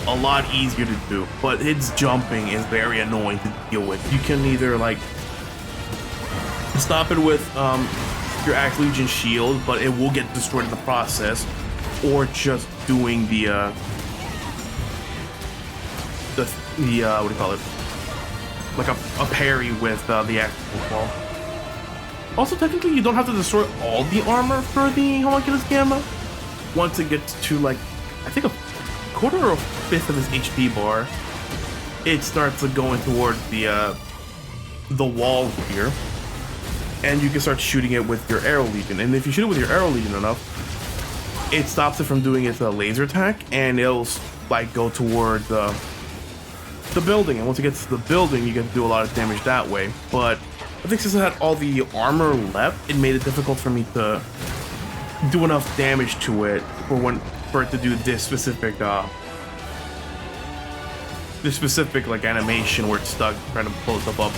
a lot easier to do, but its jumping is very annoying to deal with. You can either like stop it with your Axe Legion shield, but it will get destroyed in the process, or just doing the what do you call it, like a parry with the Axe Ball. Also, technically, you don't have to destroy all the armor for the Homunculus Gamma. Once it gets to like, I think a quarter or a fifth of its HP bar, it starts going towards the wall here, and you can start shooting it with your Arrow Legion. And if you shoot it with your Arrow Legion enough, it stops it from doing its laser attack, and it'll like go toward the building. And once it gets to the building, you get to do a lot of damage that way. But I think since I had all the armor left, it made it difficult for me to do enough damage to it for it to do this specific like animation where it's stuck trying to pull itself up.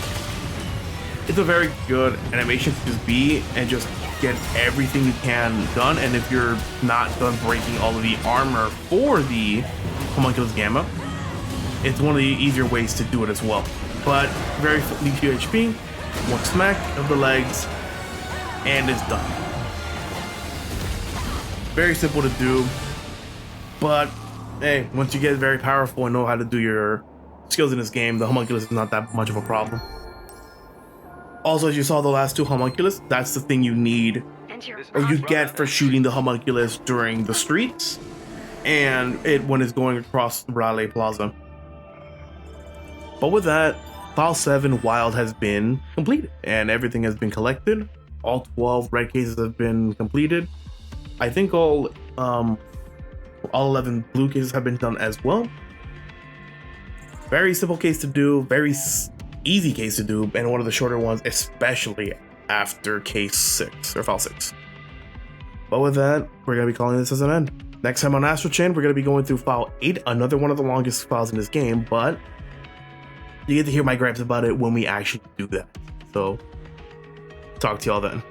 it's a very good animation to just be and just get everything you can done. And if you're not done breaking all of the armor for the Homunculus Gamma, it's one of the easier ways to do it as well. But very few HP, one smack of the legs, and it's done. Very simple to do, but hey, once you get very powerful and know how to do your skills in this game, the Homunculus is not that much of a problem. Also, as you saw the last two Homunculus, that's the thing you need, or you get for shooting the Homunculus during the streets, and when it's going across Raleigh Plaza. But with that, File 7 Wild has been completed, and everything has been collected. All 12 red cases have been completed. I think all 11 blue cases have been done as well. Very simple case to do, very easy case to do, and one of the shorter ones, especially after case 6 or file 6. But with that, we're gonna be calling this as an end. Next time on Astral Chain, we're gonna be going through file 8, another one of the longest files in this game, but you get to hear my gripes about it when we actually do that. So, talk to y'all then.